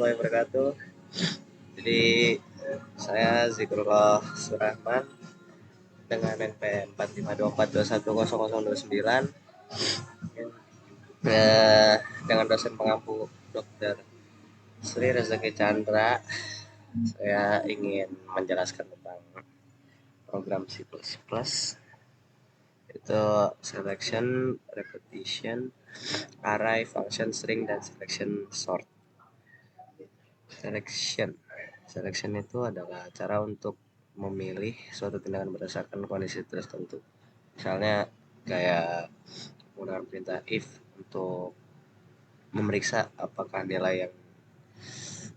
warahmatullahi wabarakatuh. Jadi saya Zikrullah Surahman dengan NPM 4524210029 dengan dosen pengampu Dr. Sri Rezeki Chandra. Saya ingin menjelaskan tentang program C++, itu selection, repetition, array, function, string, dan selection sort. Selection itu adalah cara untuk memilih suatu tindakan berdasarkan kondisi tertentu. Misalnya kayak menggunakan perintah if untuk memeriksa apakah nilai yang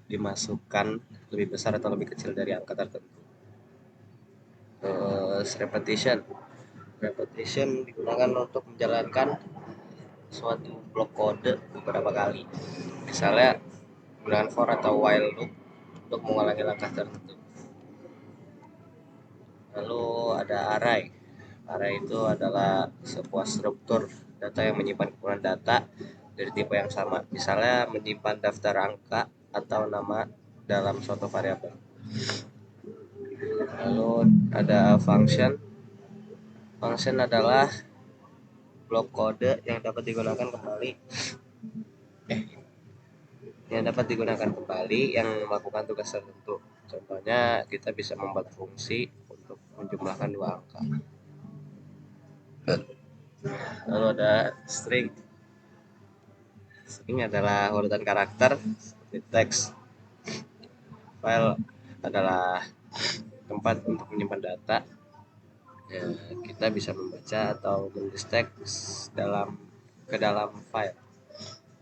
dimasukkan lebih besar atau lebih kecil dari angka tertentu. Terus repetition digunakan untuk menjalankan suatu blok kode beberapa kali. Misalnya menggunakan for atau while loop untuk mengulangi langkah tertentu. Lalu ada array. Array itu adalah sebuah struktur data yang menyimpan kumpulan data dari tipe yang sama. Misalnya menyimpan daftar angka atau nama dalam suatu variabel. Lalu ada function. Function adalah blok kode yang dapat digunakan kembali yang melakukan tugas tertentu. Contohnya kita bisa membuat fungsi untuk menjumlahkan dua angka. Lalu ada string. String adalah urutan karakter seperti teks. File adalah tempat untuk menyimpan data. Ya, kita bisa membaca atau menulis teks ke dalam file.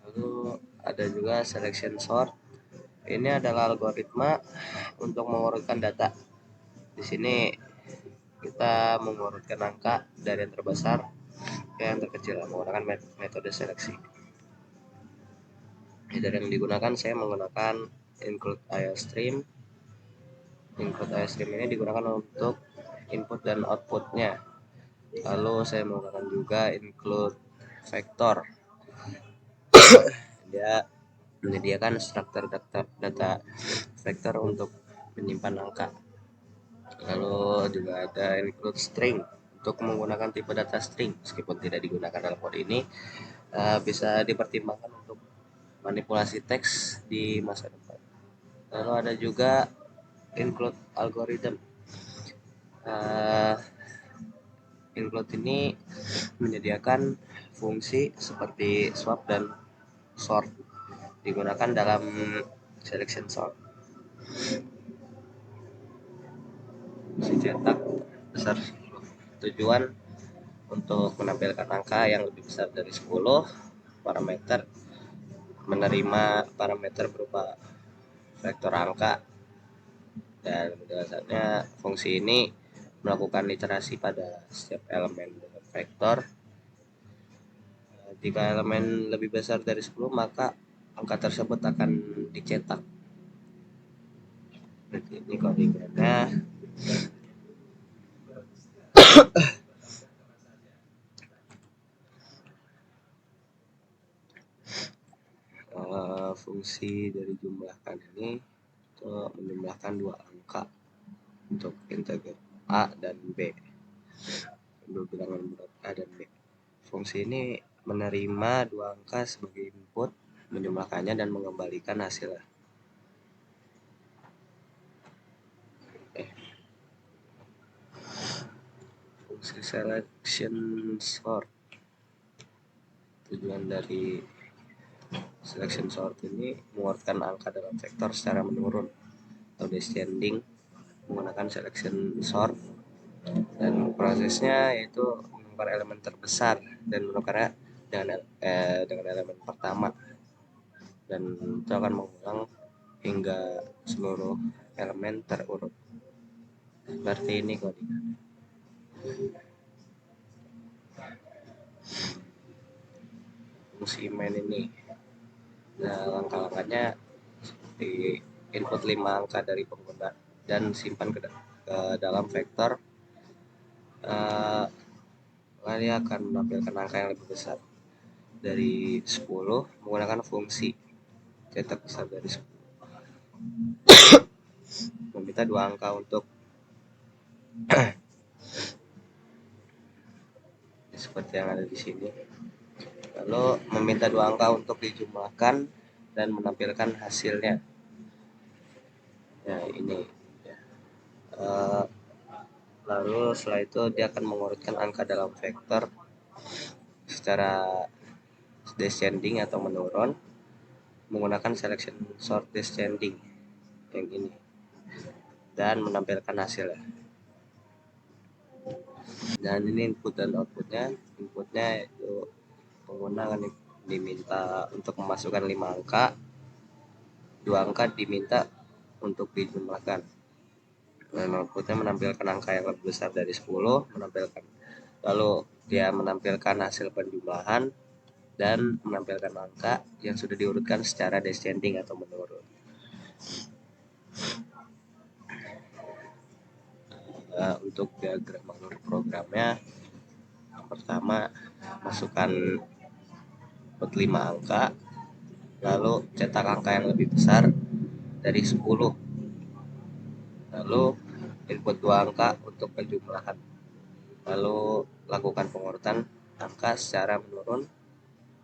Lalu ada juga selection sort. Ini adalah algoritma untuk mengurutkan data. Di sini kita mengurutkan angka dari yang terbesar ke yang terkecil menggunakan metode seleksi. Dari yang digunakan saya menggunakan include IOStream. Include IOStream ini digunakan untuk input dan outputnya. Lalu saya menggunakan juga include vector. Dia menyediakan struktur data vektor untuk menyimpan angka. Lalu juga ada include string untuk menggunakan tipe data string, meskipun tidak digunakan dalam kode ini, bisa dipertimbangkan untuk manipulasi teks di masa depan. Lalu ada juga include algorithm. Include ini menyediakan fungsi seperti swap dan sort, digunakan dalam selection sort. Fungsi cetak besar 10. Tujuan untuk menampilkan angka yang lebih besar dari 10 parameter, menerima parameter berupa vektor angka, dan penjelasannya fungsi ini melakukan iterasi pada setiap elemen dengan vektor. Jika elemen lebih besar dari 10 maka angka tersebut akan dicetak. Berarti ini koordinatnya. Fungsi dari jumlahkan ini untuk menjumlahkan dua angka untuk integer A dan B, dua bilangan bulat A dan B. Fungsi ini menerima dua angka sebagai input, menjumlahkannya dan mengembalikan hasilnya. Fungsi selection sort. Tujuan dari selection sort ini mengurutkan angka dalam vektor secara menurun atau descending menggunakan selection sort, dan prosesnya yaitu menukar elemen terbesar dan menukarnya dengan elemen pertama, dan itu akan mengulang hingga seluruh elemen terurut. Seperti ini kodenya. Fungsi main ini, nah langkah-langkahnya seperti input 5 angka dari pengguna dan simpan ke dalam vektor. Lalu akan menampilkan angka yang lebih besar dari 10 menggunakan fungsi cetak besar dari 10. meminta dua angka untuk seperti yang ada di sini. Lalu meminta dua angka untuk dijumlahkan dan menampilkan hasilnya. Ya ini. Lalu setelah itu dia akan mengurutkan angka dalam vektor secara descending atau menurun menggunakan selection sort descending yang ini dan menampilkan hasilnya. Dan ini input dan outputnya. Inputnya itu pengguna akan diminta untuk memasukkan 5 angka, 2 angka diminta untuk dijumlahkan, dan outputnya menampilkan angka yang lebih besar dari 10 menampilkan, lalu dia menampilkan hasil penjumlahan dan menampilkan angka yang sudah diurutkan secara descending atau menurun. Untuk diagram alur programnya, yang pertama masukkan input 5 angka, lalu cetak angka yang lebih besar dari 10, lalu input 2 angka untuk penjumlahan, lalu lakukan pengurutan angka secara menurun,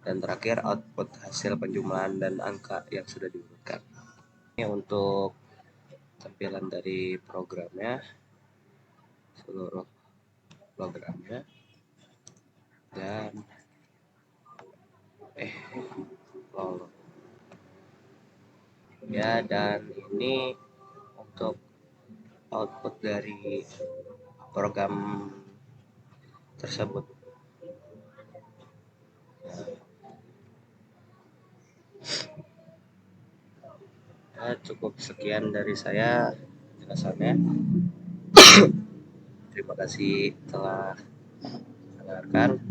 dan terakhir output hasil penjumlahan dan angka yang sudah diurutkan. Ini untuk tampilan dari programnya, seluruh programnya, dan ya, dan ini untuk output dari program tersebut. Ya, cukup sekian dari saya penjelasannya. Terima kasih telah mendengarkan.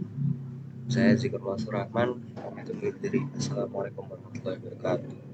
Saya Zikrullah Surahman. Itu diri. Assalamualaikum warahmatullahi wabarakatuh.